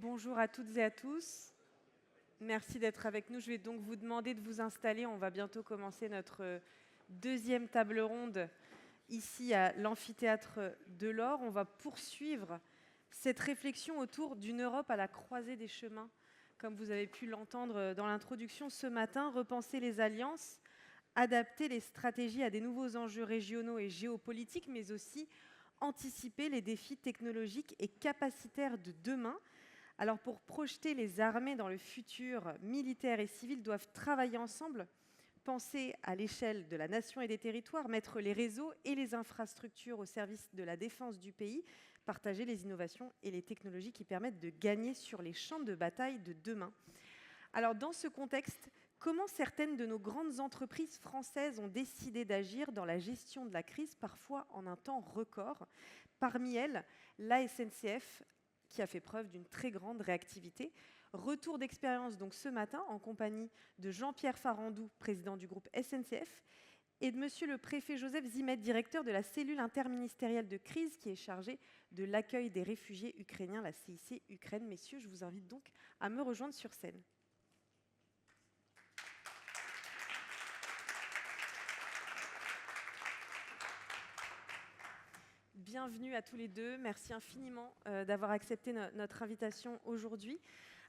Bonjour à toutes et à tous. Merci d'être avec nous. Je vais donc vous demander de vous installer. On va bientôt commencer notre deuxième table ronde ici à l'amphithéâtre de l'Or. On va poursuivre cette réflexion autour d'une Europe à la croisée des chemins. Comme vous avez pu l'entendre dans l'introduction ce matin, repenser les alliances, adapter les stratégies à des nouveaux enjeux régionaux et géopolitiques, mais aussi anticiper les défis technologiques et capacitaires de demain. Alors pour projeter les armées dans le futur, militaires et civils doivent travailler ensemble, penser à l'échelle de la nation et des territoires, mettre les réseaux et les infrastructures au service de la défense du pays, partager les innovations et les technologies qui permettent de gagner sur les champs de bataille de demain. Alors dans ce contexte, comment certaines de nos grandes entreprises françaises ont décidé d'agir dans la gestion de la crise, parfois en un temps record? Parmi elles, la SNCF, qui a fait preuve d'une très grande réactivité. Retour d'expérience donc ce matin en compagnie de Jean-Pierre Farandou, président du groupe SNCF, et de monsieur le préfet Joseph Zimet, directeur de la cellule interministérielle de crise qui est chargée de l'accueil des réfugiés ukrainiens, la CIC Ukraine. Messieurs, je vous invite donc à me rejoindre sur scène. Bienvenue à tous les deux. Merci infiniment d'avoir accepté notre invitation aujourd'hui.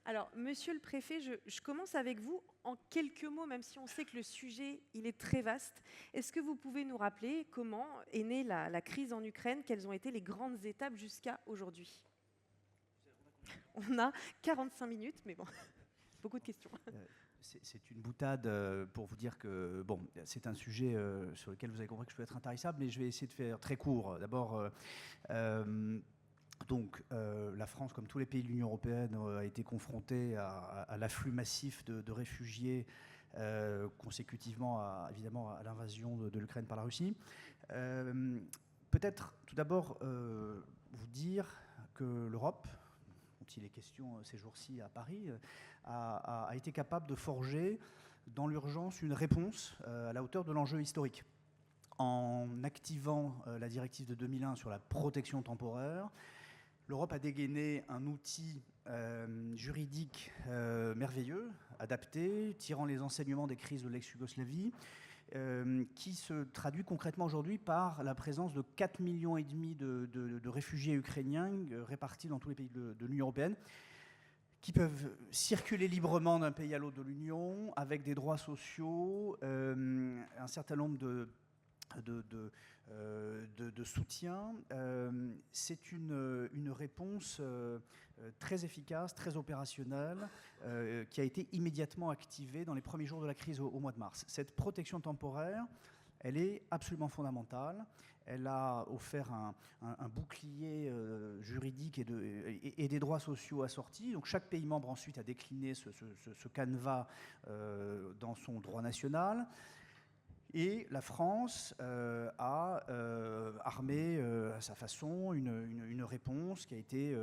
Alors, monsieur le préfet, je commence avec vous en quelques mots, même si on sait que le sujet il est très vaste. Est-ce que vous pouvez nous rappeler comment est née la crise en Ukraine? Quelles ont été les grandes étapes jusqu'à aujourd'hui? On a 45 minutes, mais bon, beaucoup de questions. C'est une boutade pour vous dire que bon, c'est un sujet sur lequel vous avez compris que je peux être intarissable, mais je vais essayer de faire très court. D'abord, la France, comme tous les pays de l'Union européenne, a été confrontée à l'afflux massif de réfugiés consécutivement, évidemment, à l'invasion de l'Ukraine par la Russie. Peut-être tout d'abord vous dire que l'Europe, dont il est question ces jours-ci à Paris, a été capable de forger dans l'urgence une réponse à la hauteur de l'enjeu historique. En activant la directive de 2001 sur la protection temporaire, l'Europe a dégainé un outil juridique merveilleux, adapté, tirant les enseignements des crises de l'ex-Yougoslavie, qui se traduit concrètement aujourd'hui par la présence de 4,5 millions de réfugiés ukrainiens répartis dans tous les pays de l'Union européenne, qui peuvent circuler librement d'un pays à l'autre de l'Union, avec des droits sociaux, un certain nombre de soutien. C'est une réponse très efficace, très opérationnelle, qui a été immédiatement activée dans les premiers jours de la crise au mois de mars. Cette protection temporaire, elle est absolument fondamentale. Elle a offert un bouclier juridique et des droits sociaux assortis. Donc chaque pays membre ensuite a décliné ce canevas dans son droit national. Et la France a armé à sa façon une réponse qui a été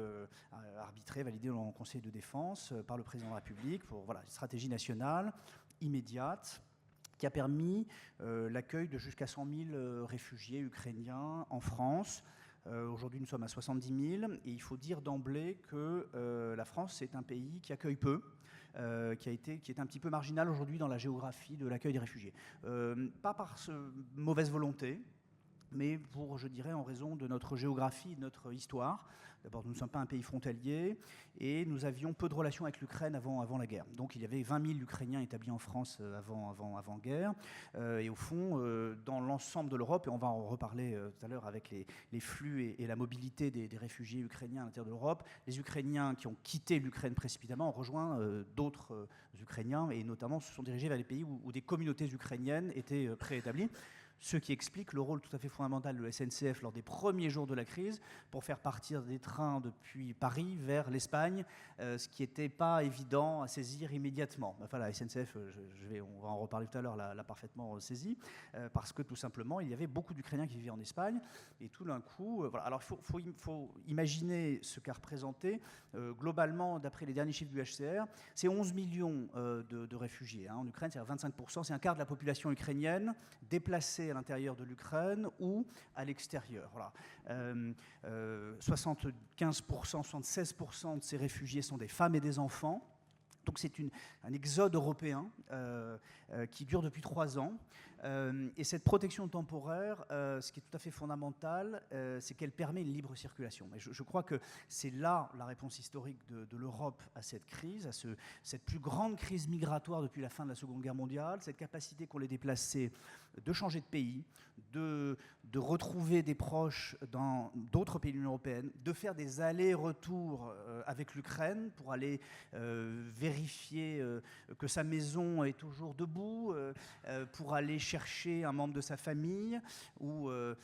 arbitrée, validée dans le Conseil de défense par le président de la République pour une stratégie nationale immédiate qui a permis l'accueil de jusqu'à 100 000 réfugiés ukrainiens en France. Aujourd'hui, nous sommes à 70 000 et il faut dire d'emblée que la France, c'est un pays qui accueille peu, qui est un petit peu marginal aujourd'hui dans la géographie de l'accueil des réfugiés. Pas par mauvaise volonté, mais pour, je dirais, en raison de notre géographie, de notre histoire. D'abord, nous ne sommes pas un pays frontalier et nous avions peu de relations avec l'Ukraine avant la guerre. Donc il y avait 20 000 Ukrainiens établis en France avant-guerre. Et au fond, dans l'ensemble de l'Europe, et on va en reparler tout à l'heure avec les flux et la mobilité des réfugiés ukrainiens à l'intérieur de l'Europe, les Ukrainiens qui ont quitté l'Ukraine précipitamment ont rejoint d'autres Ukrainiens et notamment se sont dirigés vers les pays où des communautés ukrainiennes étaient préétablies. Ce qui explique le rôle tout à fait fondamental de la SNCF lors des premiers jours de la crise pour faire partir des trains depuis Paris vers l'Espagne, ce qui n'était pas évident à saisir immédiatement. Enfin, la SNCF, on va en reparler tout à l'heure, l'a parfaitement saisi, parce que tout simplement, il y avait beaucoup d'Ukrainiens qui vivaient en Espagne, et tout d'un coup, voilà. Alors il faut imaginer ce qu'a représenté, globalement, d'après les derniers chiffres du HCR, c'est 11 millions de réfugiés en Ukraine, c'est-à-dire 25%, c'est un quart de la population ukrainienne déplacée à l'intérieur de l'Ukraine ou à l'extérieur. Voilà. 75%, 76% de ces réfugiés sont des femmes et des enfants. Donc c'est un exode européen qui dure depuis 3 ans. Et cette protection temporaire, ce qui est tout à fait fondamental, c'est qu'elle permet une libre circulation. Et je crois que c'est là la réponse historique de l'Europe à cette crise, à cette plus grande crise migratoire depuis la fin de la Seconde Guerre mondiale, cette capacité qu'ont les déplacés de changer de pays, de retrouver des proches dans d'autres pays de l'Union européenne, de faire des allers-retours avec l'Ukraine pour aller vérifier que sa maison est toujours debout, pour aller chercher un membre de sa famille. Voilà.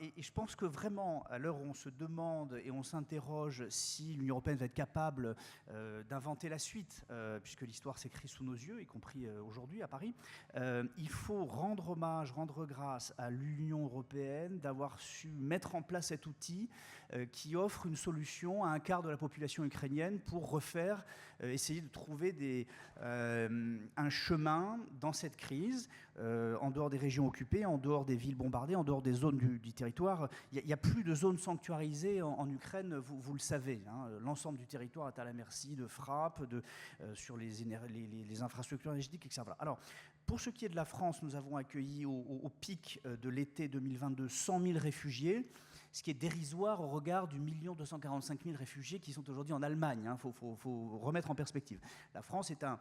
Et je pense que vraiment, à l'heure où on se demande et on s'interroge si l'Union européenne va être capable d'inventer la suite, puisque l'histoire s'écrit sous nos yeux, y compris aujourd'hui à Paris, il faut rendre hommage, rendre grâce à l'Union européenne d'avoir su mettre en place cet outil qui offre une solution à un quart de la population ukrainienne pour refaire, essayer de trouver un chemin dans cette crise, en dehors des régions occupées, en dehors des villes bombardées, en dehors des zones du territoire. Il n'y a plus de zones sanctuarisées en Ukraine, vous le savez. Hein. L'ensemble du territoire est à la merci de frappes sur les infrastructures énergétiques, etc. Voilà. Alors, pour ce qui est de la France, nous avons accueilli au pic de l'été 2022 100 000 réfugiés, ce qui est dérisoire au regard du 1 245 000 réfugiés qui sont aujourd'hui en Allemagne. Il faut remettre en perspective. La France est un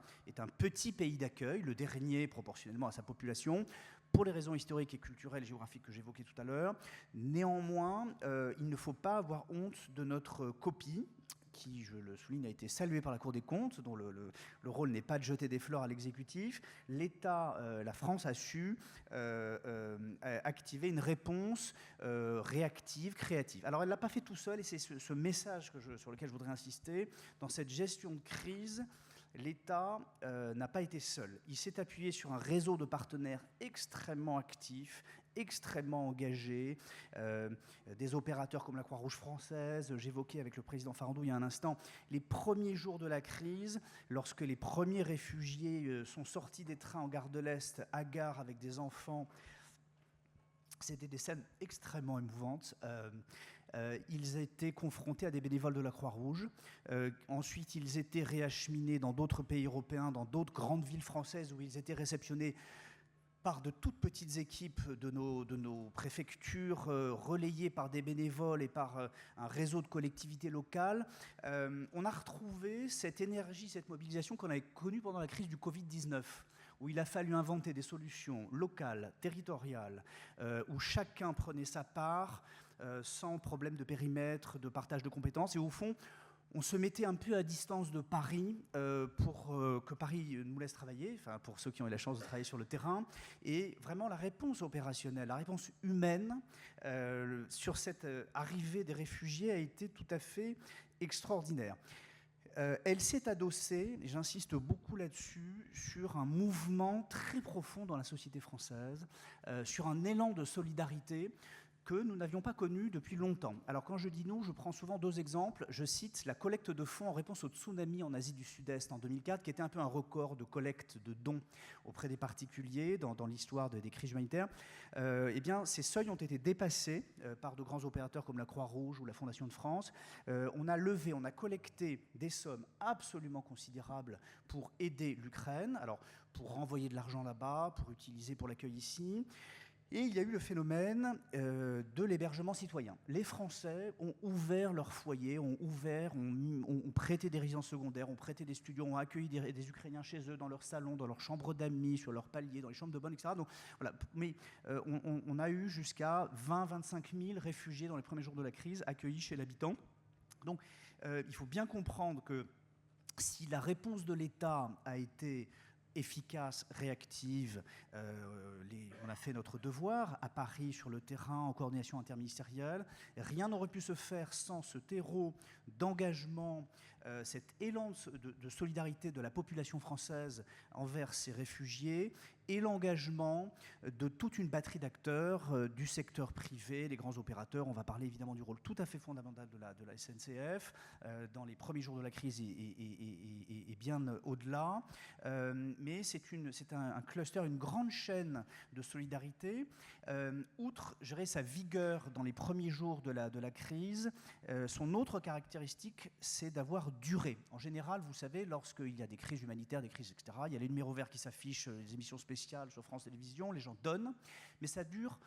petit pays d'accueil, le dernier proportionnellement à sa population, pour les raisons historiques et culturelles et géographiques que j'évoquais tout à l'heure. Néanmoins, il ne faut pas avoir honte de notre copie, qui, je le souligne, a été salué par la Cour des comptes, dont le rôle n'est pas de jeter des fleurs à l'exécutif. L'État, la France, a su activer une réponse réactive, créative. Alors, elle ne l'a pas fait tout seul, et c'est ce message sur lequel je voudrais insister. Dans cette gestion de crise, l'État n'a pas été seul. Il s'est appuyé sur un réseau de partenaires extrêmement actifs, extrêmement engagés, des opérateurs comme la Croix-Rouge française. J'évoquais avec le président Farandou il y a un instant les premiers jours de la crise, lorsque les premiers réfugiés sont sortis des trains en gare de l'Est, à Gare, avec des enfants. C'était des scènes extrêmement émouvantes. Ils étaient confrontés à des bénévoles de la Croix-Rouge. Ensuite, ils étaient réacheminés dans d'autres pays européens, dans d'autres grandes villes françaises, où ils étaient réceptionnés par de toutes petites équipes de nos préfectures, relayées par des bénévoles et par un réseau de collectivités locales. On a retrouvé cette énergie, cette mobilisation qu'on avait connue pendant la crise du Covid-19, où il a fallu inventer des solutions locales, territoriales, où chacun prenait sa part, sans problème de périmètre, de partage de compétences, et au fond, on se mettait un peu à distance de Paris pour que Paris nous laisse travailler, enfin pour ceux qui ont eu la chance de travailler sur le terrain. Et vraiment la réponse opérationnelle, la réponse humaine sur cette arrivée des réfugiés a été tout à fait extraordinaire. Elle s'est adossée, et j'insiste beaucoup là-dessus, sur un mouvement très profond dans la société française, sur un élan de solidarité que nous n'avions pas connu depuis longtemps. Alors quand je dis nous, je prends souvent 2 exemples. Je cite la collecte de fonds en réponse au tsunami en Asie du Sud-Est en 2004, qui était un peu un record de collecte de dons auprès des particuliers dans l'histoire des crises humanitaires. Eh bien, ces seuils ont été dépassés par de grands opérateurs comme la Croix-Rouge ou la Fondation de France. On a collecté des sommes absolument considérables pour aider l'Ukraine, alors pour renvoyer de l'argent là-bas, pour utiliser pour l'accueil ici. Et il y a eu le phénomène de l'hébergement citoyen. Les Français ont ouvert leurs foyers, ont prêté des résidences secondaires, ont prêté des studios, ont accueilli des Ukrainiens chez eux, dans leur salon, dans leur chambre d'amis, sur leur palier, dans les chambres de bonne, etc. Donc, voilà. Mais on a eu jusqu'à 20-25 000 réfugiés dans les premiers jours de la crise accueillis chez l'habitant. Donc, il faut bien comprendre que si la réponse de l'État a été efficace, réactive. On a fait notre devoir à Paris, sur le terrain, en coordination interministérielle. Rien n'aurait pu se faire sans ce terreau d'engagement, cet élan de solidarité de la population française envers ces réfugiés. et l'engagement de toute une batterie d'acteurs du secteur privé, les grands opérateurs. On va parler évidemment du rôle tout à fait fondamental de la SNCF dans les premiers jours de la crise et bien au-delà. Mais c'est un cluster, une grande chaîne de solidarité. Outre, je dirais, sa vigueur dans les premiers jours de la crise, son autre caractéristique, c'est d'avoir duré. En général, vous savez, lorsqu'il y a des crises humanitaires, des crises, etc., il y a les numéros verts qui s'affichent, les émissions spéciales sur France Télévisions, les gens donnent, mais ça dure.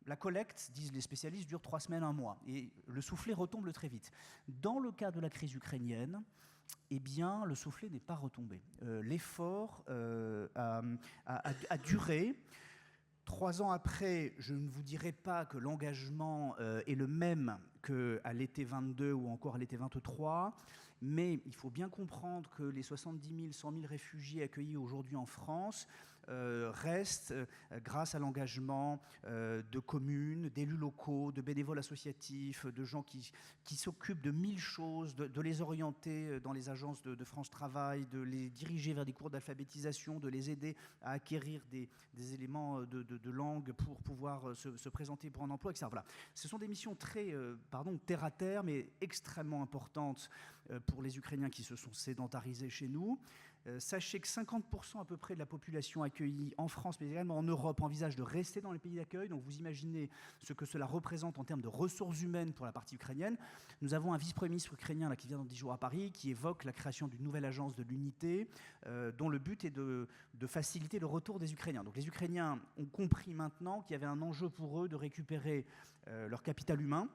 La collecte, disent les spécialistes, dure 3 semaines, 1 mois. Et le soufflet retombe très vite. Dans le cas de la crise ukrainienne, eh bien, le soufflet n'est pas retombé. L'effort a duré. 3 ans après, je ne vous dirai pas que l'engagement est le même qu'à l'été 22 ou encore à l'été 23, mais il faut bien comprendre que les 70 000, 100 000 réfugiés accueillis aujourd'hui en France restent grâce à l'engagement de communes, d'élus locaux, de bénévoles associatifs, de gens qui s'occupent de 1000 choses, de les orienter dans les agences de France Travail, de les diriger vers des cours d'alphabétisation, de les aider à acquérir des éléments de langue pour pouvoir se présenter pour un emploi, etc. Voilà. Ce sont des missions très terre à terre, mais extrêmement importantes pour les Ukrainiens qui se sont sédentarisés chez nous. Sachez que 50% à peu près de la population accueillie en France, mais également en Europe, envisage de rester dans les pays d'accueil. Donc vous imaginez ce que cela représente en termes de ressources humaines pour la partie ukrainienne. Nous avons un vice-premier ministre ukrainien là, qui vient dans 10 jours à Paris, qui évoque la création d'une nouvelle agence de l'unité, dont le but est de faciliter le retour des Ukrainiens. Donc les Ukrainiens ont compris maintenant qu'il y avait un enjeu pour eux de récupérer leur capital humain,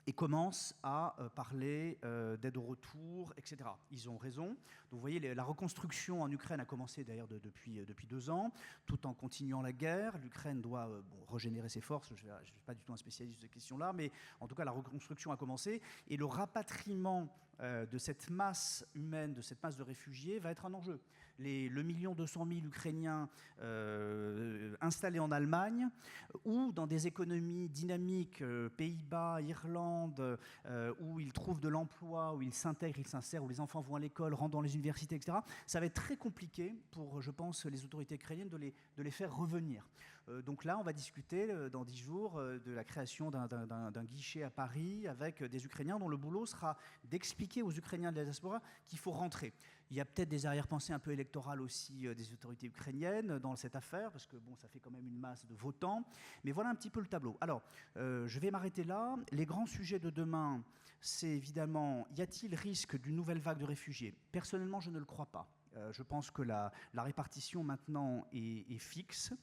et commencent à parler d'aide au retour, etc. Ils ont raison. Donc vous voyez, la reconstruction en Ukraine a commencé d'ailleurs depuis 2 ans, tout en continuant la guerre. L'Ukraine doit régénérer ses forces. Je ne suis pas du tout un spécialiste de ces questions-là, mais en tout cas, la reconstruction a commencé. Et le rapatriement de cette masse humaine, de cette masse de réfugiés, va être un enjeu. Le 1,2 million Ukrainiens installés en Allemagne ou dans des économies dynamiques, Pays-Bas, Irlande, où ils trouvent de l'emploi, où ils s'intègrent, ils s'insèrent, où les enfants vont à l'école, rentrent dans les universités, etc. Ça va être très compliqué pour, je pense, les autorités ukrainiennes de les faire revenir. Donc là, on va discuter dans 10 jours de la création d'un guichet à Paris avec des Ukrainiens dont le boulot sera d'expliquer aux Ukrainiens de la diaspora qu'il faut rentrer. Il y a peut-être des arrière-pensées un peu électorales aussi des autorités ukrainiennes dans cette affaire, parce que bon, ça fait quand même une masse de votants. Mais voilà un petit peu le tableau. Alors, je vais m'arrêter là. Les grands sujets de demain, c'est évidemment, y a-t-il risque d'une nouvelle vague de réfugiés ? Personnellement, je ne le crois pas. Je pense que la répartition maintenant est fixe.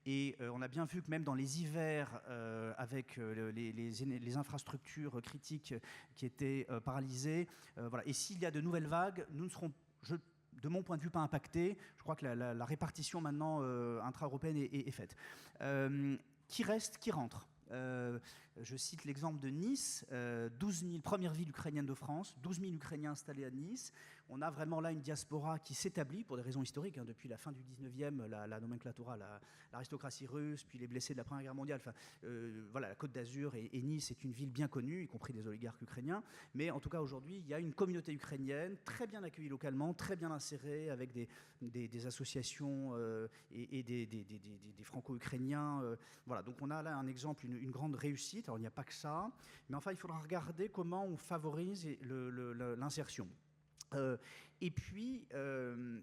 Et on a bien vu que même dans les hivers, avec les infrastructures critiques qui étaient paralysées, voilà. Et s'il y a de nouvelles vagues, nous ne serons, de mon point de vue, pas impactés. Je crois que la répartition maintenant intra-européenne est faite. Qui reste, qui rentre ? Je cite l'exemple de Nice, 12 000, première ville ukrainienne de France, 12 000 Ukrainiens installés à Nice. On a vraiment là une diaspora qui s'établit pour des raisons historiques, hein, depuis la fin du 19e, la nomenclatura, l'aristocratie russe, puis les blessés de la Première Guerre mondiale. Enfin, voilà, la Côte d'Azur et Nice est une ville bien connue, y compris des oligarques ukrainiens. Mais en tout cas, aujourd'hui, il y a une communauté ukrainienne très bien accueillie localement, très bien insérée, avec des associations et des franco-ukrainiens. Voilà, donc on a là un exemple, une grande réussite. Alors, il n'y a pas que ça, mais enfin, il faudra regarder comment on favorise l'insertion. Et puis,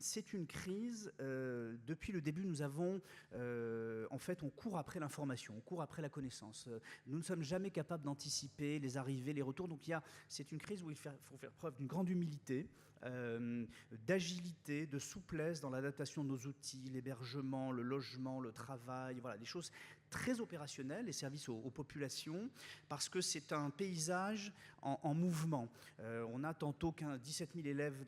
c'est une crise. Depuis le début, nous avons, en fait, on court après l'information, on court après la connaissance. Nous ne sommes jamais capables d'anticiper les arrivées, les retours. Donc, c'est une crise où il faut faire preuve d'une grande humilité, d'agilité, de souplesse dans l'adaptation de nos outils, l'hébergement, le logement, le travail, voilà, des choses très opérationnelles, les services aux populations, parce que c'est un paysage en mouvement. On a tantôt 17 000 élèves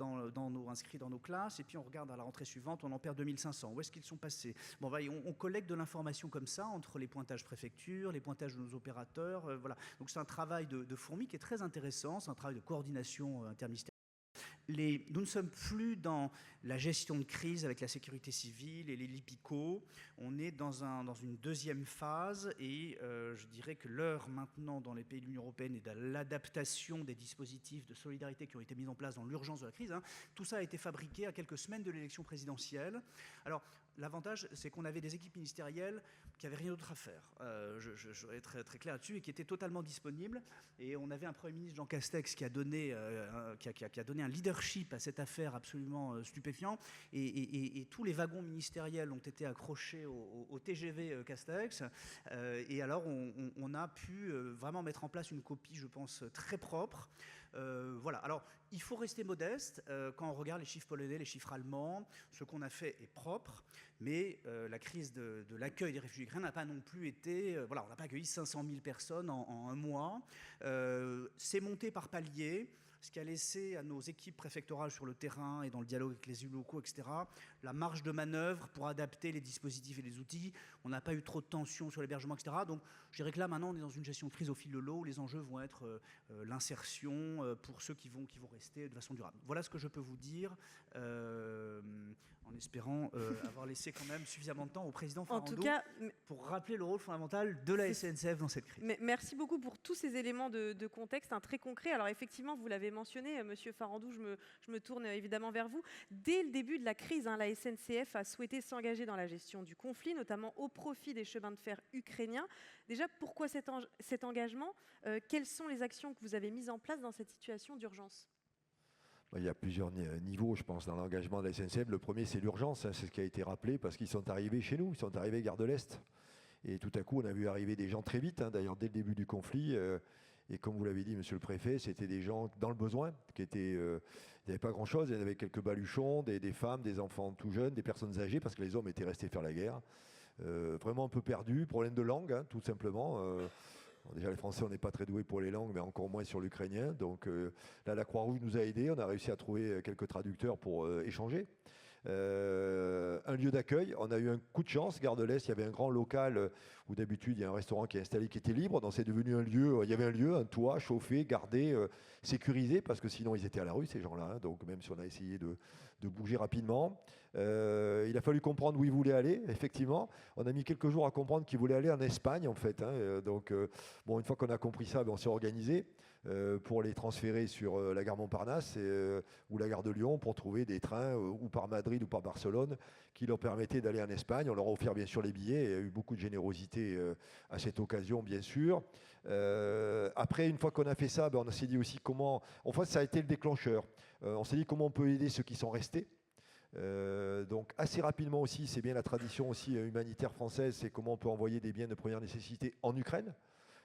inscrits dans nos classes, et puis on regarde à la rentrée suivante, on en perd 2500. Où est-ce qu'ils sont passés ? Bon, on collecte de l'information comme ça, entre les pointages préfectures, les pointages de nos opérateurs, voilà. Donc c'est un travail de fourmi qui est très intéressant, c'est un travail de coordination interministérielle. Nous ne sommes plus dans la gestion de crise avec la sécurité civile et les LIPICO. On est dans une deuxième phase et je dirais que l'heure maintenant dans les pays de l'Union européenne est de l'adaptation des dispositifs de solidarité qui ont été mis en place dans l'urgence de la crise. Tout ça a été fabriqué à quelques semaines de l'élection présidentielle. Alors, l'avantage, c'est qu'on avait des équipes ministérielles qui n'avaient rien d'autre à faire. Je vais être très, très clair là-dessus, et qui étaient totalement disponibles. Et on avait un Premier ministre, Jean Castex, qui a donné un leadership à cette affaire absolument stupéfiant. Et tous les wagons ministériels ont été accrochés au TGV Castex. Et alors, on a pu vraiment mettre en place une copie, je pense, très propre. Voilà. Alors, il faut rester modeste. Quand on regarde les chiffres polonais, les chiffres allemands, ce qu'on a fait est propre. Mais la crise de l'accueil des réfugiés ukrainiens n'a pas non plus été... voilà, on n'a pas accueilli 500 000 personnes en un mois. C'est monté par paliers, ce qui a laissé à nos équipes préfectorales sur le terrain et dans le dialogue avec les élus locaux, etc., la marge de manœuvre pour adapter les dispositifs et les outils. On n'a pas eu trop de tensions sur l'hébergement, etc. Donc je dirais que là, maintenant, on est dans une gestion de crise au fil de l'eau, où les enjeux vont être l'insertion pour ceux qui vont rester de façon durable. Voilà ce que je peux vous dire, en espérant avoir laissé quand même suffisamment de temps au président Farandou, en tout cas, pour rappeler le rôle fondamental de la SNCF dans cette crise. Merci beaucoup pour tous ces éléments de contexte, très concrets. Alors effectivement, vous l'avez mentionné, Monsieur Farandou, je me tourne évidemment vers vous. Dès le début de la crise, la SNCF a souhaité s'engager dans la gestion du conflit, notamment au profit des chemins de fer ukrainiens. Déjà, pourquoi cet engagement? Quelles sont les actions que vous avez mises en place dans cette situation d'urgence? Il y a plusieurs niveaux, je pense, dans l'engagement de la SNCF. Le premier, c'est l'urgence, c'est ce qui a été rappelé, parce qu'ils sont arrivés chez nous, ils sont arrivés gare de l'Est. Et tout à coup, on a vu arriver des gens très vite, d'ailleurs dès le début du conflit. Et comme vous l'avez dit, monsieur le préfet, c'était des gens dans le besoin, il n'y avait pas grand-chose. Il y avait quelques baluchons, des femmes, des enfants tout jeunes, des personnes âgées, parce que les hommes étaient restés faire la guerre. Vraiment un peu perdus, problème de langue, tout simplement. Déjà, les Français, on n'est pas très doués pour les langues, mais encore moins sur l'ukrainien. Donc là, la Croix-Rouge nous a aidés. On a réussi à trouver quelques traducteurs pour échanger. Un lieu d'accueil. On a eu un coup de chance. Gare de l'Est, il y avait un grand local où d'habitude, il y a un restaurant qui est installé, qui était libre. Donc c'est devenu un lieu. Il y avait un lieu, un toit chauffé, gardé, sécurisé, parce que sinon, ils étaient à la rue, ces gens-là. Donc même si on a essayé de bouger rapidement. Il a fallu comprendre où ils voulaient aller, effectivement. On a mis quelques jours à comprendre qu'ils voulaient aller en Espagne, en fait. Donc, bon, une fois qu'on a compris ça, on s'est organisé pour les transférer sur la gare Montparnasse ou la gare de Lyon pour trouver des trains ou par Madrid ou par Barcelone qui leur permettaient d'aller en Espagne. On leur a offert, bien sûr, les billets. Il y a eu beaucoup de générosité à cette occasion, bien sûr. Après, une fois qu'on a fait ça, on s'est dit aussi comment... En fait, ça a été le déclencheur. On s'est dit comment on peut aider ceux qui sont restés. Donc assez rapidement aussi, c'est bien la tradition aussi humanitaire française, c'est comment on peut envoyer des biens de première nécessité en Ukraine.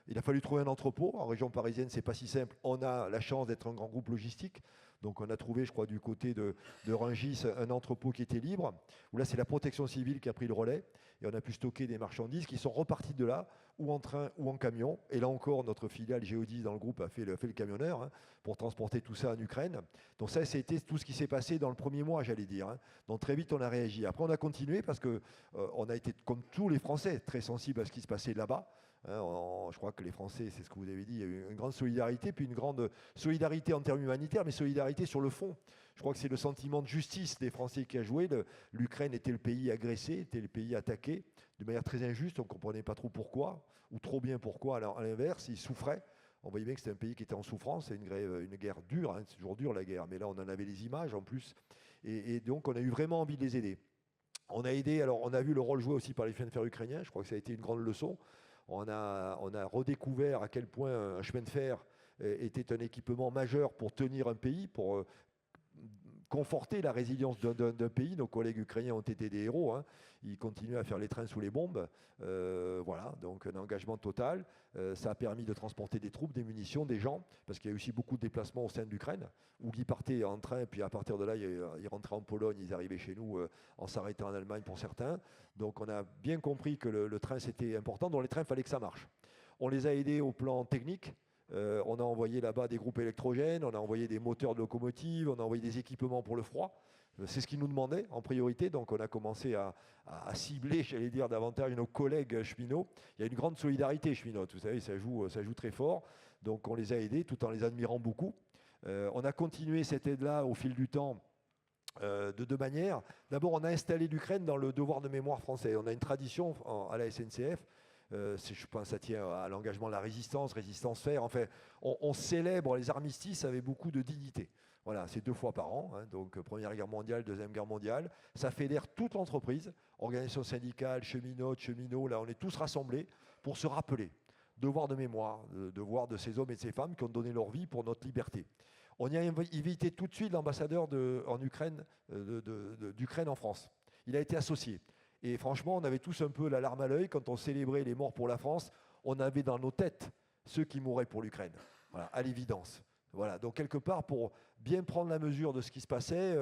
Il a fallu trouver un entrepôt. En région parisienne, c'est pas si simple. On a la chance d'être un grand groupe logistique. Donc on a trouvé, je crois, du côté de Rungis, un entrepôt qui était libre, où là c'est la protection civile qui a pris le relais. Et on a pu stocker des marchandises qui sont reparties de là, ou en train ou en camion. Et là encore, notre filiale Géodis dans le groupe a fait le camionneur pour transporter tout ça en Ukraine. Donc ça, c'était tout ce qui s'est passé dans le premier mois, j'allais dire. Donc très vite, on a réagi. Après, on a continué parce que on a été, comme tous les Français, très sensibles à ce qui se passait là-bas. Je crois que les Français, c'est ce que vous avez dit, il y a eu une grande solidarité, puis une grande solidarité en termes humanitaires, mais solidarité sur le fond. Je crois que c'est le sentiment de justice des Français qui a joué. L'Ukraine était le pays agressé, était le pays attaqué de manière très injuste. On ne comprenait pas trop pourquoi, ou trop bien pourquoi, à l'inverse, ils souffraient. On voyait bien que c'était un pays qui était en souffrance, c'est une guerre dure, c'est toujours dur la guerre, mais là on en avait les images en plus. Et donc on a eu vraiment envie de les aider. On a aidé, alors on a vu le rôle joué aussi par les chemins de fer ukrainiens, je crois que ça a été une grande leçon. On a redécouvert à quel point un chemin de fer était un équipement majeur pour tenir un pays, pour conforter la résilience d'un pays. Nos collègues ukrainiens ont été des héros. Ils continuent à faire les trains sous les bombes. Voilà, donc un engagement total. Ça a permis de transporter des troupes, des munitions, des gens, parce qu'il y a aussi beaucoup de déplacements au sein de l'Ukraine, où ils partaient en train, puis à partir de là, ils rentraient en Pologne, ils arrivaient chez nous en s'arrêtant en Allemagne pour certains. Donc on a bien compris que le train, c'était important. Donc les trains, il fallait que ça marche. On les a aidés au plan technique. On a envoyé là-bas des groupes électrogènes, on a envoyé des moteurs de locomotives, on a envoyé des équipements pour le froid. C'est ce qu'ils nous demandaient en priorité, donc on a commencé à cibler, j'allais dire, davantage nos collègues cheminots. Il y a une grande solidarité cheminote, vous savez, ça joue très fort. Donc on les a aidés tout en les admirant beaucoup. On a continué cette aide-là au fil du temps de deux manières. D'abord, on a installé l'Ukraine dans le devoir de mémoire français. On a une tradition à la SNCF. Je pense que ça tient à l'engagement de la résistance faire. Enfin, on célèbre les armistices avec beaucoup de dignité. Voilà, c'est 2 fois par an, hein, donc Première Guerre mondiale, Deuxième Guerre mondiale. Ça fédère toute l'entreprise, organisation syndicale, cheminots, là on est tous rassemblés pour se rappeler. Devoir de mémoire, devoir de ces hommes et de ces femmes qui ont donné leur vie pour notre liberté. On y a invité tout de suite l'ambassadeur d'Ukraine en France. Il a été associé. Et franchement, on avait tous un peu la larme à l'œil quand on célébrait les morts pour la France. On avait dans nos têtes ceux qui mouraient pour l'Ukraine, voilà, à l'évidence. Voilà, donc quelque part, pour bien prendre la mesure de ce qui se passait,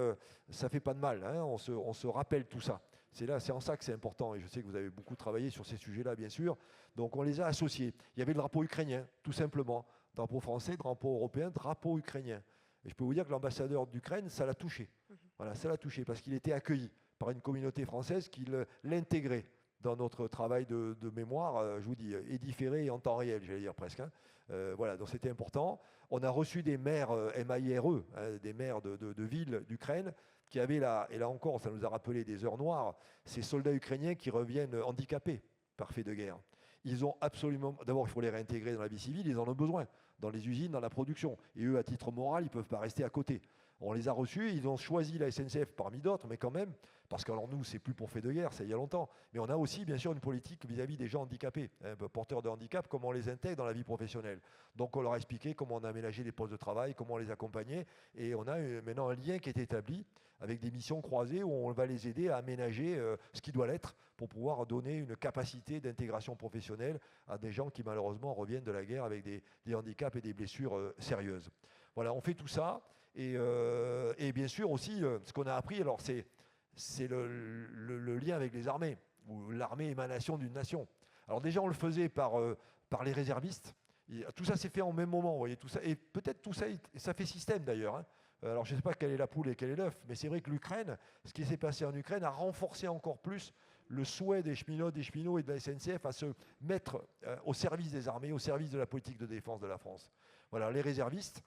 ça ne fait pas de mal, hein, on se rappelle tout ça. C'est en ça que c'est important, et je sais que vous avez beaucoup travaillé sur ces sujets-là, bien sûr. Donc on les a associés. Il y avait le drapeau ukrainien, tout simplement. Drapeau français, drapeau européen, drapeau ukrainien. Et je peux vous dire que l'ambassadeur d'Ukraine, ça l'a touché. Voilà, ça l'a touché, parce qu'il était accueilli par une communauté française qui l'intégrait dans notre travail de mémoire, je vous dis, édiféré et en temps réel, j'allais dire presque. Hein. Voilà, donc c'était important. On a reçu des maires MAIRE, hein, des maires de villes d'Ukraine, qui avaient là, et là encore, ça nous a rappelé des heures noires, ces soldats ukrainiens qui reviennent handicapés par fait de guerre. Ils ont absolument, d'abord il faut les réintégrer dans la vie civile, ils en ont besoin, dans les usines, dans la production. Et eux, à titre moral, ils ne peuvent pas rester à côté. On les a reçus, ils ont choisi la SNCF parmi d'autres, mais quand même, parce que alors nous, c'est plus pour fait de guerre, ça il y a longtemps, mais on a aussi bien sûr une politique vis-à-vis des gens handicapés, hein, porteurs de handicap, comment on les intègre dans la vie professionnelle. Donc on leur a expliqué comment on a aménagé les postes de travail, comment on les accompagnait, et on a maintenant un lien qui est établi avec des missions croisées où on va les aider à aménager ce qui doit l'être pour pouvoir donner une capacité d'intégration professionnelle à des gens qui malheureusement reviennent de la guerre avec des handicaps et des blessures sérieuses. Voilà, on fait tout ça. Et bien sûr aussi, ce qu'on a appris, alors c'est le lien avec les armées, ou l'armée émanation d'une nation. Alors déjà, on le faisait par les réservistes. Et tout ça s'est fait en même moment, vous voyez, tout ça. Et peut-être tout ça, ça fait système d'ailleurs. Hein. Alors je ne sais pas quelle est la poule et quel est l'œuf, mais c'est vrai que l'Ukraine, ce qui s'est passé en Ukraine a renforcé encore plus le souhait des cheminots et de la SNCF à se mettre au service des armées, au service de la politique de défense de la France. Voilà, les réservistes,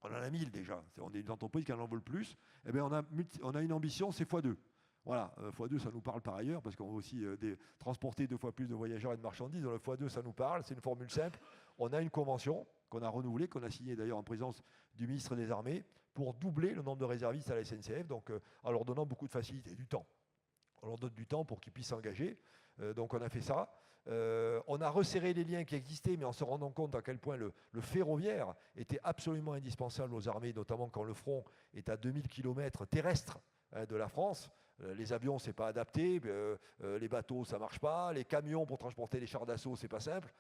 on en a 1000 déjà. On est une entreprise qui en veut plus. Eh bien, on a une ambition, c'est x2. Voilà, x2, ça nous parle par ailleurs, parce qu'on va aussi transporter 2 fois plus de voyageurs et de marchandises. Donc, le x2, ça nous parle, c'est une formule simple. On a une convention qu'on a renouvelée, qu'on a signée d'ailleurs en présence du ministre des Armées, pour doubler le nombre de réservistes à la SNCF, donc en leur donnant beaucoup de facilité, du temps. On leur donne du temps pour qu'ils puissent s'engager. Donc on a fait ça. On a resserré les liens qui existaient, mais en se rendant compte à quel point le ferroviaire était absolument indispensable aux armées, notamment quand le front est à 2000 km terrestres de la France. Les avions, ce n'est pas adapté, les bateaux, ça ne marche pas, les camions pour transporter les chars d'assaut, ce n'est pas simple,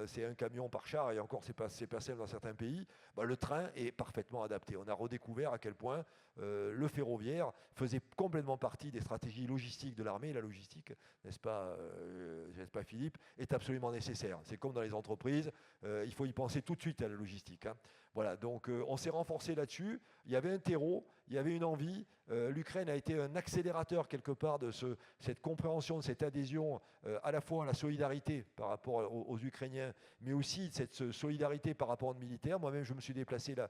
c'est un camion par char, et encore, ce n'est pas simple dans certains pays. Le train est parfaitement adapté. On a redécouvert à quel point le ferroviaire faisait complètement partie des stratégies logistiques de l'armée. La logistique, n'est-ce pas Philippe, est absolument nécessaire. C'est comme dans les entreprises, il faut y penser tout de suite à la logistique. Hein. Voilà, donc on s'est renforcé là-dessus. Il y avait un terreau, il y avait une envie. L'Ukraine a été un accélérateur quelque part de cette compréhension, de cette adhésion à la fois à la solidarité par rapport aux Ukrainiens, mais aussi cette solidarité par rapport aux militaires. Moi-même, je me suis déplacé là,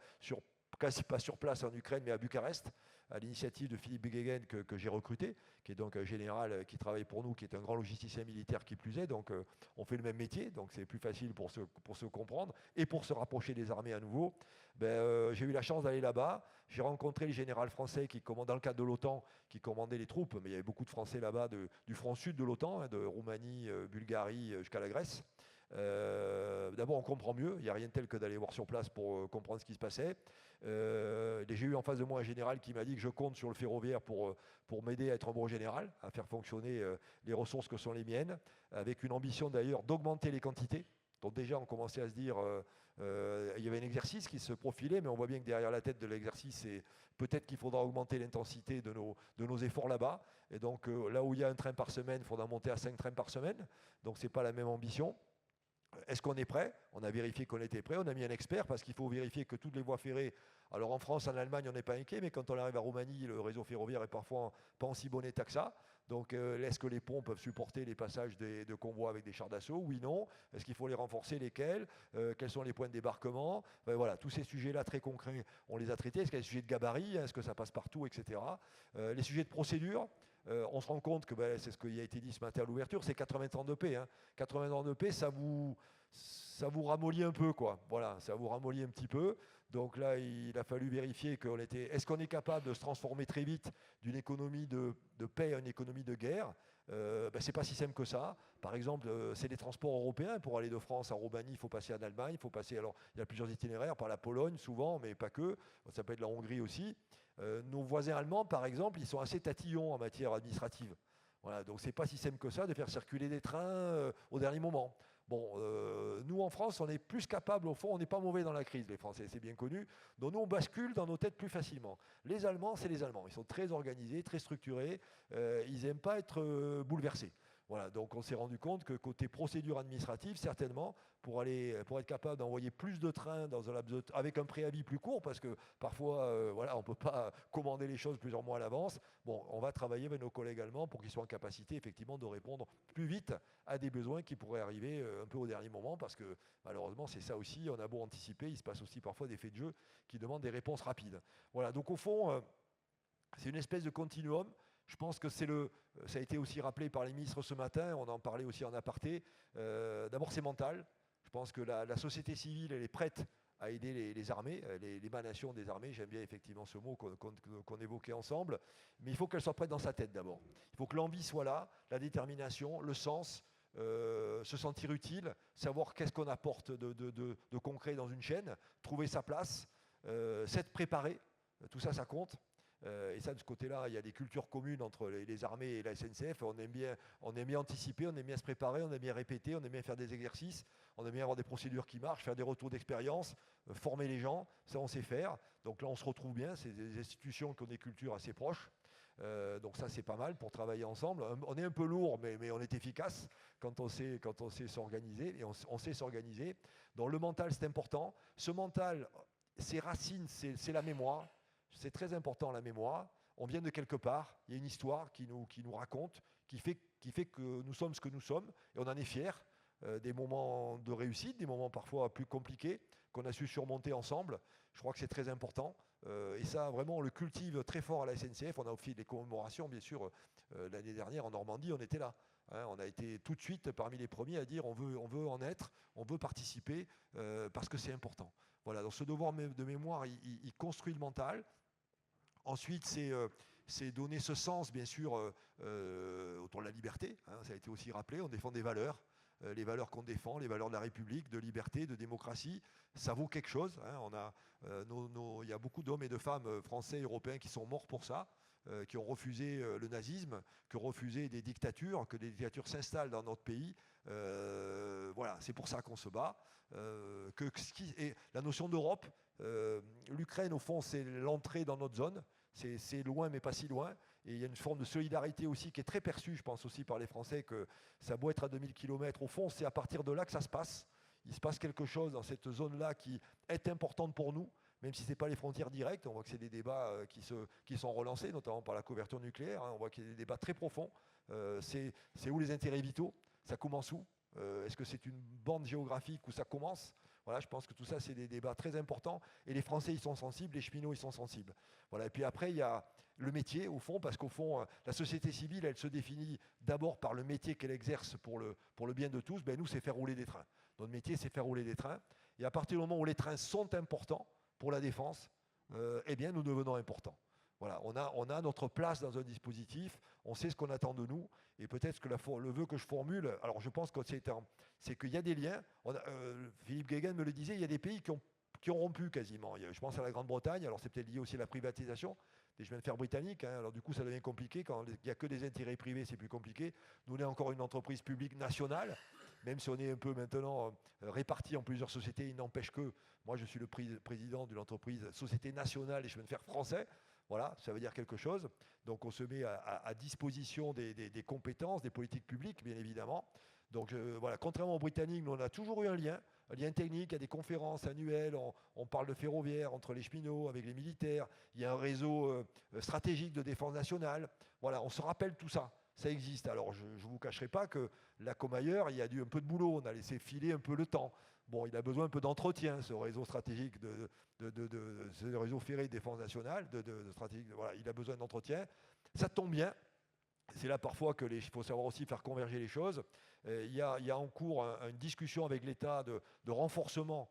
pas sur place en Ukraine, mais à Bucarest, à l'initiative de Philippe Begegen que j'ai recruté, qui est donc un général qui travaille pour nous, qui est un grand logisticien militaire qui plus est. Donc on fait le même métier, donc c'est plus facile pour se comprendre et pour se rapprocher des armées à nouveau. J'ai eu la chance d'aller là-bas. J'ai rencontré le général français qui commande, dans le cadre de l'OTAN, qui commandait les troupes, mais il y avait beaucoup de Français là-bas du front sud de l'OTAN, hein, de Roumanie, Bulgarie jusqu'à la Grèce. D'abord, on comprend mieux. Il n'y a rien de tel que d'aller voir sur place pour comprendre ce qui se passait. J'ai eu en face de moi un général qui m'a dit que je compte sur le ferroviaire pour m'aider à être un bon général, à faire fonctionner les ressources que sont les miennes, avec une ambition d'ailleurs d'augmenter les quantités. Donc déjà, on commençait à se dire, il y avait un exercice qui se profilait, mais on voit bien que derrière la tête de l'exercice, c'est peut-être qu'il faudra augmenter l'intensité de nos efforts là-bas. Et donc là où il y a un train par semaine, il faudra monter à 5 trains par semaine. Donc ce n'est pas la même ambition. Est-ce qu'on est prêt? On a vérifié qu'on était prêt. On a mis un expert parce qu'il faut vérifier que toutes les voies ferrées Alors en France, en Allemagne, on n'est pas inquiet, mais quand on arrive à Roumanie, le réseau ferroviaire est parfois pas en si bon état que ça. Donc, est-ce que les ponts peuvent supporter les passages de convois avec des chars d'assaut? Oui, non. Est-ce qu'il faut les renforcer? Lesquels? Quels sont les points de débarquement? Voilà, tous ces sujets-là très concrets, on les a traités. Est-ce qu'il y a des sujets de gabarit? Est-ce que ça passe partout, etc. Les sujets de procédure, on se rend compte que c'est ce qui a été dit ce matin à l'ouverture, c'est 80 ans de paix. 80 ans de paix, ça vous ramollit un peu, quoi. Voilà, ça vous ramollit un petit peu. Donc là, il a fallu vérifier est-ce qu'on est capable de se transformer très vite d'une économie de paix à une économie de guerre. C'est pas si simple que ça. Par exemple, c'est les transports européens. Pour aller de France à Roumanie, il faut passer en Allemagne, il faut passer. Alors, il y a plusieurs itinéraires par la Pologne, souvent, mais pas que. Ça peut être la Hongrie aussi. Nos voisins allemands, par exemple, ils sont assez tatillons en matière administrative. Voilà, donc c'est pas si simple que ça de faire circuler des trains au dernier moment. Bon, nous en France, on est plus capable, au fond, on n'est pas mauvais dans la crise, les Français, c'est bien connu. Donc nous, on bascule dans nos têtes plus facilement. Les Allemands, c'est les Allemands. Ils sont très organisés, très structurés. Ils n'aiment pas être bouleversés. Voilà, donc on s'est rendu compte que côté procédure administrative, certainement, pour être capable d'envoyer plus de trains avec un préavis plus court, parce que parfois, on ne peut pas commander les choses plusieurs mois à l'avance. Bon, on va travailler avec nos collègues allemands pour qu'ils soient en capacité, effectivement, de répondre plus vite à des besoins qui pourraient arriver un peu au dernier moment, parce que malheureusement, c'est ça aussi, on a beau anticiper, il se passe aussi parfois des faits de jeu qui demandent des réponses rapides. Voilà, donc au fond, c'est une espèce de continuum. Je pense que ça a été aussi rappelé par les ministres ce matin, on en parlait aussi en aparté. D'abord, c'est mental. Je pense que la société civile, elle est prête à aider les armées, l'émanation des armées. J'aime bien effectivement ce mot qu'on évoquait ensemble. Mais il faut qu'elle soit prête dans sa tête d'abord. Il faut que l'envie soit là, la détermination, le sens, se sentir utile, savoir qu'est-ce qu'on apporte de concret dans une chaîne, trouver sa place, s'être préparé. Tout ça, ça compte. Et ça, de ce côté-là, il y a des cultures communes entre les armées et la SNCF. On aime bien anticiper, on aime bien se préparer, on aime bien répéter, on aime bien faire des exercices, on aime bien avoir des procédures qui marchent, faire des retours d'expérience, former les gens, ça on sait faire. Donc là, on se retrouve bien, c'est des institutions qui ont des cultures assez proches. Donc ça, c'est pas mal pour travailler ensemble. On est un peu lourd, mais on est efficace quand on sait s'organiser, et on sait s'organiser. Donc le mental, c'est important. Ce mental, ses racines, c'est la mémoire. C'est très important, la mémoire. On vient de quelque part, il y a une histoire qui nous raconte, qui fait que nous sommes ce que nous sommes, et on en est fiers. Des moments de réussite, des moments parfois plus compliqués, qu'on a su surmonter ensemble. Je crois que c'est très important. Et ça, vraiment, on le cultive très fort à la SNCF. On a aussi des commémorations, bien sûr. L'année dernière, en Normandie, on était là. On a été tout de suite parmi les premiers à dire on veut en être, on veut participer, parce que c'est important. Voilà, donc ce devoir de mémoire, il construit le mental. Ensuite, c'est donner ce sens, bien sûr, autour de la liberté. Ça a été aussi rappelé, on défend des valeurs. Les valeurs qu'on défend, les valeurs de la République, de liberté, de démocratie, ça vaut quelque chose. Il y a beaucoup d'hommes et de femmes français et européens qui sont morts pour ça, qui ont refusé le nazisme, qui ont refusé des dictatures, que des dictatures s'installent dans notre pays. Voilà, c'est pour ça qu'on se bat. Et la notion d'Europe, l'Ukraine, au fond, c'est l'entrée dans notre zone. C'est loin, mais pas si loin. Et il y a une forme de solidarité aussi qui est très perçue, je pense aussi par les Français, que ça a beau être à 2000 km, au fond, c'est à partir de là que ça se passe. Il se passe quelque chose dans cette zone-là qui est importante pour nous, même si ce n'est pas les frontières directes. On voit que c'est des débats qui sont relancés, notamment par la couverture nucléaire. On voit qu'il y a des débats très profonds. C'est où les intérêts vitaux? Ça commence où? Est-ce que c'est une bande géographique où ça commence? Voilà, je pense que tout ça, c'est des débats très importants. Et les Français, ils sont sensibles, les cheminots, ils sont sensibles. Voilà. Et puis après, il y a le métier, au fond, parce qu'au fond, la société civile, elle se définit d'abord par le métier qu'elle exerce pour le bien de tous. Nous, c'est faire rouler des trains. Notre métier, c'est faire rouler des trains. Et à partir du moment où les trains sont importants pour la défense, eh bien, nous devenons importants. Voilà, on a notre place dans un dispositif, on sait ce qu'on attend de nous, et peut-être que le vœu que je formule, alors je pense que c'est qu'il y a des liens. Philippe Guéguen me le disait, il y a des pays qui ont rompu quasiment. Je pense à la Grande-Bretagne, alors c'est peut-être lié aussi à la privatisation des chemins de fer britanniques, alors du coup ça devient compliqué, quand il n'y a que des intérêts privés, c'est plus compliqué. Nous, on est encore une entreprise publique nationale, même si on est un peu maintenant répartis en plusieurs sociétés, il n'empêche que moi je suis le président d'une entreprise Société nationale des chemins de fer français. Voilà, ça veut dire quelque chose. Donc on se met à disposition des compétences, des politiques publiques, bien évidemment. Donc voilà, contrairement aux Britanniques, nous, on a toujours eu un lien lien technique, il y a des conférences annuelles, on parle de ferroviaire entre les cheminots, avec les militaires, il y a un réseau stratégique de défense nationale. Voilà, on se rappelle tout ça. Ça existe. Alors, je ne vous cacherai pas que là, comme ailleurs, il y a eu un peu de boulot. On a laissé filer un peu le temps. Bon, il a besoin un peu d'entretien, ce réseau stratégique, ce réseau ferré de défense nationale, stratégique. Voilà, il a besoin d'entretien. Ça tombe bien. C'est là parfois qu'il faut savoir aussi faire converger les choses. Il y a en cours une discussion avec l'État de renforcement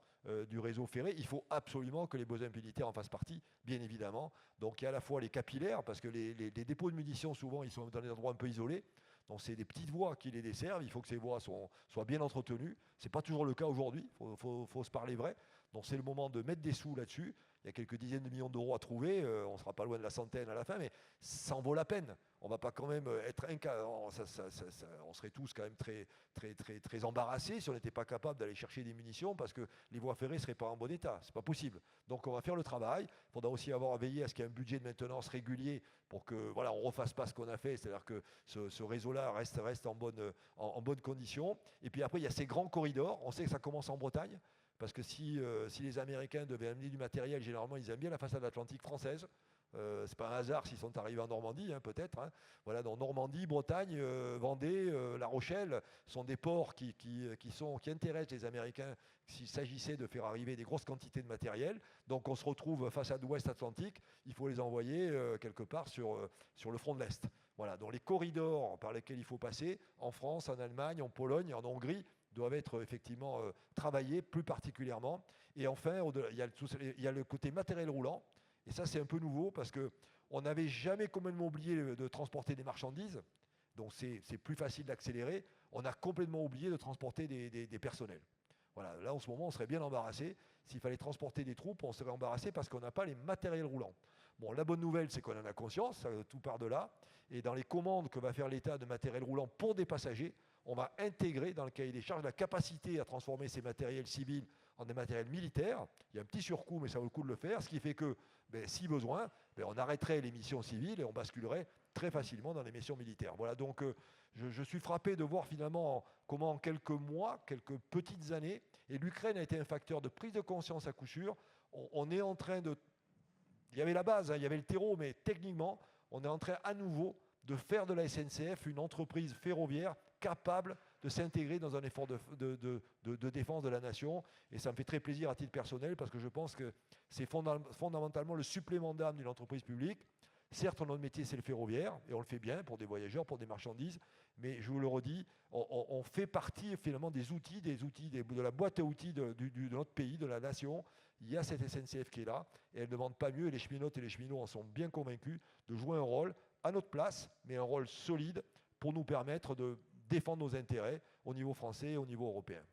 du réseau ferré. Il faut absolument que les besoins militaires en fassent partie, bien évidemment. Donc il y a à la fois les capillaires, parce que les dépôts de munitions, souvent, ils sont dans des endroits un peu isolés. Donc c'est des petites voies qui les desservent. Il faut que ces voies soient bien entretenues. Ce n'est pas toujours le cas aujourd'hui, il faut se parler vrai. Donc c'est le moment de mettre des sous là-dessus. Il y a quelques dizaines de millions d'euros à trouver. On ne sera pas loin de la centaine à la fin, mais ça en vaut la peine. On ne va pas quand même être on serait tous quand même très embarrassés si on n'était pas capable d'aller chercher des munitions parce que les voies ferrées ne seraient pas en bon état. Ce n'est pas possible. Donc on va faire le travail. Il faudra aussi avoir à veiller à ce qu'il y ait un budget de maintenance régulier pour que voilà, on ne refasse pas ce qu'on a fait, c'est-à-dire que ce réseau-là reste en bonne condition. Et puis après, il y a ces grands corridors. On sait que ça commence en Bretagne. Parce que si les Américains devaient amener du matériel, généralement, ils aiment bien la façade atlantique française. Ce n'est pas un hasard s'ils sont arrivés en Normandie, hein, peut-être. Hein. Voilà, dans Normandie, Bretagne, Vendée, La Rochelle sont des ports qui intéressent les Américains s'il s'agissait de faire arriver des grosses quantités de matériel. Donc on se retrouve façade ouest Atlantique, il faut les envoyer quelque part sur le front de l'Est. Voilà, donc les corridors par lesquels il faut passer, en France, en Allemagne, en Pologne, en Hongrie, doivent être effectivement travaillés plus particulièrement. Et enfin, il y a le côté matériel roulant. Et ça, c'est un peu nouveau parce qu'on n'avait jamais complètement oublié de transporter des marchandises. Donc, c'est plus facile d'accélérer. On a complètement oublié de transporter des personnels. Voilà, là, en ce moment, on serait bien embarrassé. S'il fallait transporter des troupes, on serait embarrassé parce qu'on n'a pas les matériels roulants. Bon, la bonne nouvelle, c'est qu'on en a conscience, tout part de là. Et dans les commandes que va faire l'État de matériel roulant pour des passagers, on va intégrer dans le cahier des charges la capacité à transformer ces matériels civils en des matériels militaires. Il y a un petit surcoût, mais ça vaut le coup de le faire, ce qui fait que, si besoin, on arrêterait les missions civiles et on basculerait très facilement dans les missions militaires. Voilà, donc je suis frappé de voir finalement comment en quelques mois, quelques petites années, et l'Ukraine a été un facteur de prise de conscience à coup sûr, on est en train de... Il y avait la base, hein, il y avait le terreau, mais techniquement, on est en train à nouveau de faire de la SNCF une entreprise ferroviaire capable de s'intégrer dans un effort de défense de la nation. Et ça me fait très plaisir à titre personnel parce que je pense que c'est fondamentalement le supplément d'âme d'une entreprise publique. Certes, notre métier, c'est le ferroviaire, et on le fait bien pour des voyageurs, pour des marchandises, mais je vous le redis, on fait partie finalement des outils de la boîte à outils de notre pays, de la nation. Il y a cette SNCF qui est là, et elle ne demande pas mieux, et les cheminotes et les cheminots en sont bien convaincus, de jouer un rôle à notre place, mais un rôle solide pour nous permettre de défendre nos intérêts au niveau français et au niveau européen.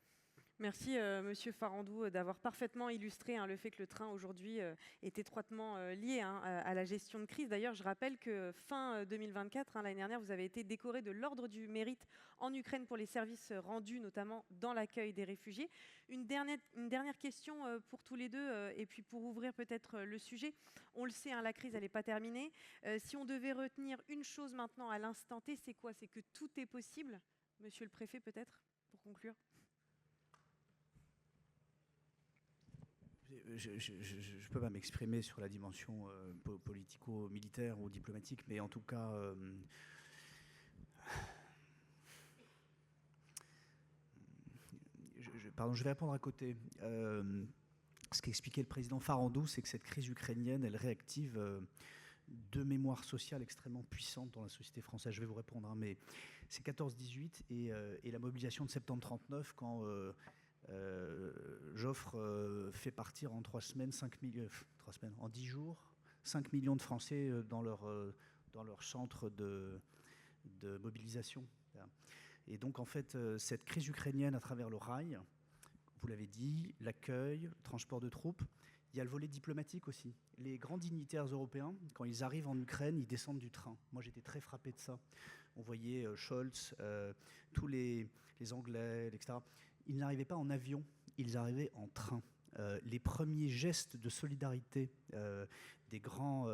Merci Monsieur Farandou d'avoir parfaitement illustré le fait que le train aujourd'hui est étroitement lié à la gestion de crise. D'ailleurs, je rappelle que fin 2024, l'année dernière, vous avez été décoré de l'Ordre du Mérite en Ukraine pour les services rendus, notamment dans l'accueil des réfugiés. Une dernière question pour tous les deux, et puis pour ouvrir peut-être le sujet. On le sait, la crise, elle n'est pas terminée. Si on devait retenir une chose maintenant à l'instant T, c'est quoi? C'est que tout est possible. Monsieur le Préfet, peut-être, pour conclure. Je ne peux pas m'exprimer sur la dimension politico-militaire ou diplomatique, mais en tout cas, je vais répondre à côté. Ce qu'expliquait le président Farandou, c'est que cette crise ukrainienne, elle réactive deux mémoires sociales extrêmement puissantes dans la société française. Je vais vous répondre, mais c'est 14-18 et la mobilisation de septembre 39 quand... Joffre fait partir en 3 semaines, en 10 jours, 5 millions de Français dans leur centre de mobilisation. Et donc, en fait, cette crise ukrainienne à travers le rail, vous l'avez dit, l'accueil, le transport de troupes, il y a le volet diplomatique aussi. Les grands dignitaires européens, quand ils arrivent en Ukraine, ils descendent du train. Moi, j'étais très frappé de ça. On voyait Scholz, tous les Anglais, etc., ils n'arrivaient pas en avion, ils arrivaient en train. Les premiers gestes de solidarité des grands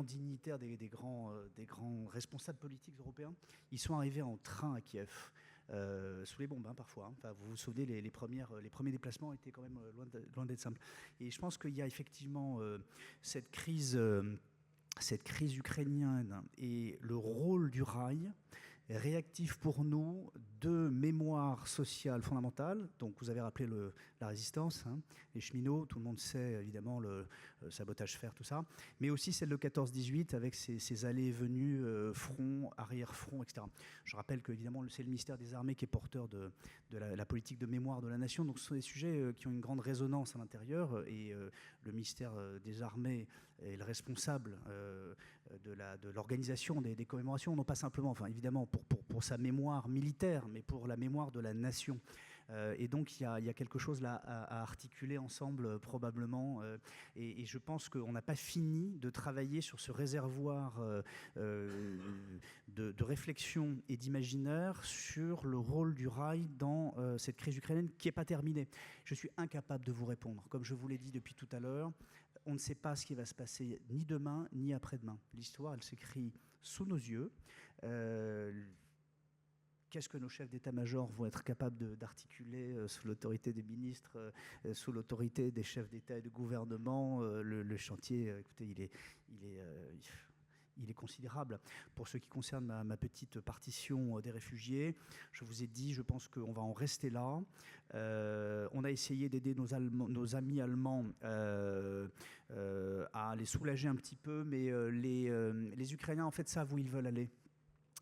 dignitaires, des grands responsables politiques européens, ils sont arrivés en train à Kiev. sous les bombes parfois. Enfin, vous vous souvenez, les premiers déplacements étaient quand même loin d'être simples. Et je pense qu'il y a effectivement cette crise ukrainienne et le rôle du rail réactif pour nous de mémoire sociale fondamentale. Donc vous avez rappelé la résistance, les cheminots, tout le monde sait évidemment le sabotage fer, tout ça, mais aussi celle de 14-18 avec ses allées et venues, front, arrière-front, etc. Je rappelle que évidemment c'est le ministère des Armées qui est porteur de la politique de mémoire de la nation, donc ce sont des sujets qui ont une grande résonance à l'intérieur, et le ministère des Armées est le responsable de l'organisation des commémorations, non pas simplement, enfin évidemment pour sa mémoire militaire, mais pour la mémoire de la nation. Et donc il y a quelque chose là à articuler ensemble probablement, et je pense qu'on n'a pas fini de travailler sur ce réservoir de réflexion et d'imaginaire sur le rôle du rail dans cette crise ukrainienne qui n'est pas terminée. Je suis incapable de vous répondre. Comme je vous l'ai dit depuis tout à l'heure, on ne sait pas ce qui va se passer ni demain ni après-demain. L'histoire, elle s'écrit sous nos yeux. Qu'est-ce que nos chefs d'état-major vont être capables d'articuler sous l'autorité des ministres, sous l'autorité des chefs d'État et de gouvernement? Le chantier, écoutez, il est considérable. Pour ce qui concerne ma petite partition des réfugiés, je vous ai dit, je pense qu'on va en rester là. On a essayé d'aider nos amis allemands à les soulager un petit peu, mais les Ukrainiens, en fait, savent où ils veulent aller.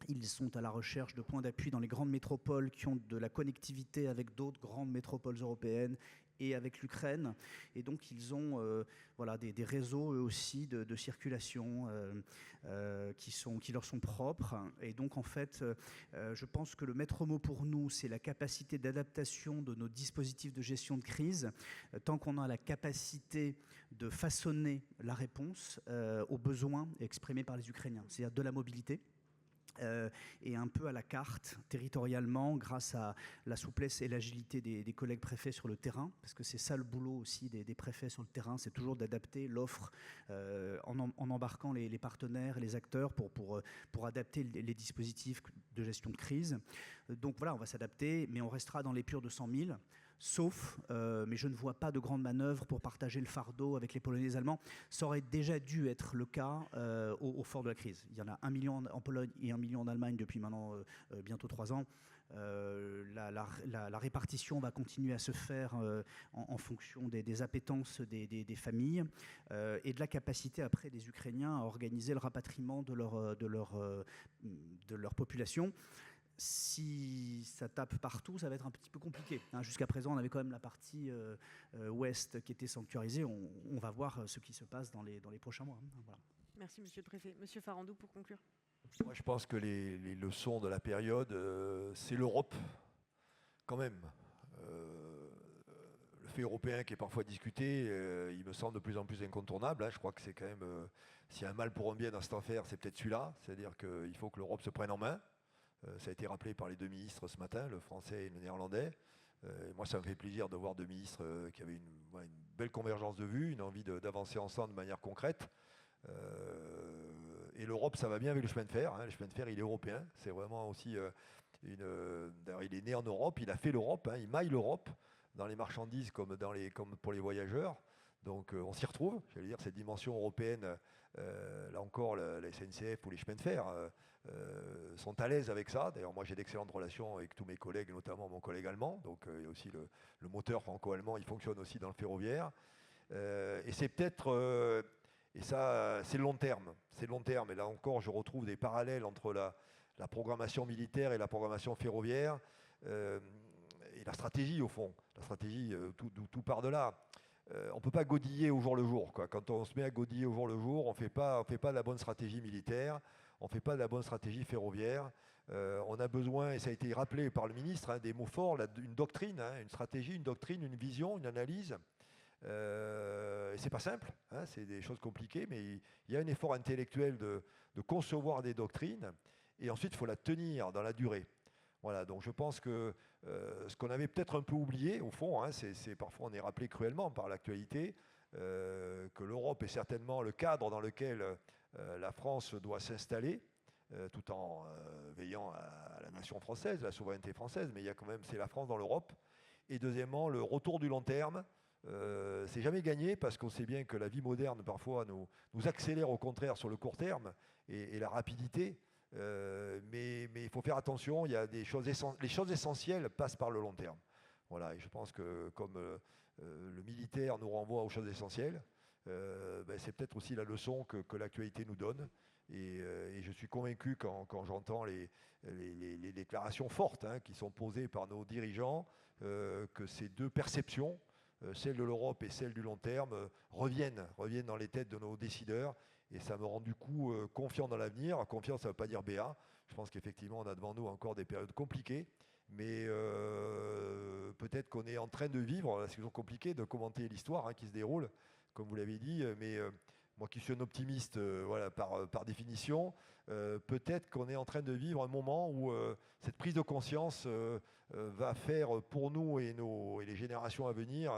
Ils sont à la recherche de points d'appui dans les grandes métropoles qui ont de la connectivité avec d'autres grandes métropoles européennes et avec l'Ukraine. Et donc, ils ont des réseaux, eux aussi, de circulation qui leur sont propres. Et donc, en fait, je pense que le maître mot pour nous, c'est la capacité d'adaptation de nos dispositifs de gestion de crise, tant qu'on a la capacité de façonner la réponse aux besoins exprimés par les Ukrainiens, c'est-à-dire de la mobilité. Et un peu à la carte, territorialement, grâce à la souplesse et l'agilité des collègues préfets sur le terrain, parce que c'est ça le boulot aussi des préfets sur le terrain, c'est toujours d'adapter l'offre en embarquant les partenaires et les acteurs pour adapter les dispositifs de gestion de crise. Donc voilà, on va s'adapter, mais on restera dans l'épure de 100 000. Sauf, mais je ne vois pas de grandes manœuvres pour partager le fardeau avec les Polonais et les Allemands. Ça aurait déjà dû être le cas au fort de la crise. Il y en a 1 million en Pologne et 1 million en Allemagne depuis maintenant bientôt 3 ans. La répartition va continuer à se faire en fonction des appétences des familles et de la capacité après des Ukrainiens à organiser le rapatriement de leur population. Si ça tape partout, ça va être un petit peu compliqué. Jusqu'à présent, on avait quand même la partie ouest qui était sanctuarisée. On va voir ce qui se passe dans les prochains mois. Voilà. Merci, Monsieur le Préfet. Monsieur Farandou, pour conclure. Moi, je pense que les leçons de la période, c'est l'Europe, quand même. Le fait européen qui est parfois discuté, il me semble de plus en plus incontournable. Je crois que c'est quand même, s'il y a un mal pour un bien dans cette affaire, c'est peut-être celui-là. C'est-à-dire qu'il faut que l'Europe se prenne en main. Ça a été rappelé par les deux ministres ce matin, le français et le néerlandais. Moi, ça me fait plaisir de voir deux ministres qui avaient une belle convergence de vues, une envie d'avancer ensemble de manière concrète. Et l'Europe, ça va bien avec le chemin de fer. Le chemin de fer, il est européen. C'est vraiment aussi d'ailleurs, il est né en Europe, il a fait l'Europe, il maille l'Europe dans les marchandises comme pour les voyageurs. Donc on s'y retrouve. J'allais dire, cette dimension européenne, là encore, la SNCF ou les chemins de fer sont à l'aise avec ça. D'ailleurs, moi, j'ai d'excellentes relations avec tous mes collègues, notamment mon collègue allemand. Donc, il y a aussi le moteur franco-allemand, il fonctionne aussi dans le ferroviaire. Et c'est peut-être... et ça, c'est le long terme. C'est le long terme. Et là encore, je retrouve des parallèles entre la programmation militaire et la programmation ferroviaire et la stratégie, au fond. La stratégie, tout part de là. On ne peut pas godiller au jour le jour, quoi. Quand on se met à godiller au jour le jour, on ne fait pas de la bonne stratégie militaire, on ne fait pas de la bonne stratégie ferroviaire. On a besoin, et ça a été rappelé par le ministre, des mots forts, une doctrine, une stratégie, une doctrine, une vision, une analyse. Et c'est pas simple, c'est des choses compliquées, mais il y a un effort intellectuel de concevoir des doctrines, et ensuite il faut la tenir dans la durée. Voilà, donc je pense que ce qu'on avait peut-être un peu oublié, au fond, c'est parfois on est rappelé cruellement par l'actualité, que l'Europe est certainement le cadre dans lequel la France doit s'installer, tout en veillant à la nation française, la souveraineté française, mais il y a quand même, c'est la France dans l'Europe. Et deuxièmement, le retour du long terme. C'est jamais gagné parce qu'on sait bien que la vie moderne parfois nous accélère au contraire sur le court terme et la rapidité. Mais il faut faire attention, il y a les choses essentielles passent par le long terme. Voilà, et je pense que comme le militaire nous renvoie aux choses essentielles, c'est peut-être aussi la leçon que l'actualité nous donne. Et je suis convaincu quand j'entends les déclarations fortes qui sont posées par nos dirigeants, que ces deux perceptions, celle de l'Europe et celle du long terme, reviennent dans les têtes de nos décideurs. Et ça me rend du coup confiant dans l'avenir. Confiant, ça ne veut pas dire béat. Je pense qu'effectivement, on a devant nous encore des périodes compliquées. Mais peut-être qu'on est en train de vivre, c'est toujours compliqué de commenter l'histoire qui se déroule, comme vous l'avez dit. Mais moi qui suis un optimiste voilà, par définition, peut-être qu'on est en train de vivre un moment où cette prise de conscience va faire pour nous et les générations à venir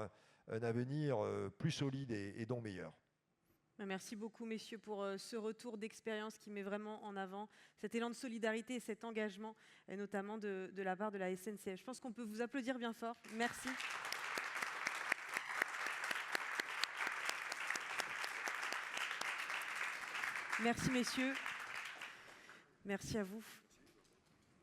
un avenir plus solide et donc meilleur. Merci beaucoup, messieurs, pour ce retour d'expérience qui met vraiment en avant cet élan de solidarité et cet engagement, et notamment de la part de la SNCF. Je pense qu'on peut vous applaudir bien fort. Merci. Merci, messieurs. Merci à vous.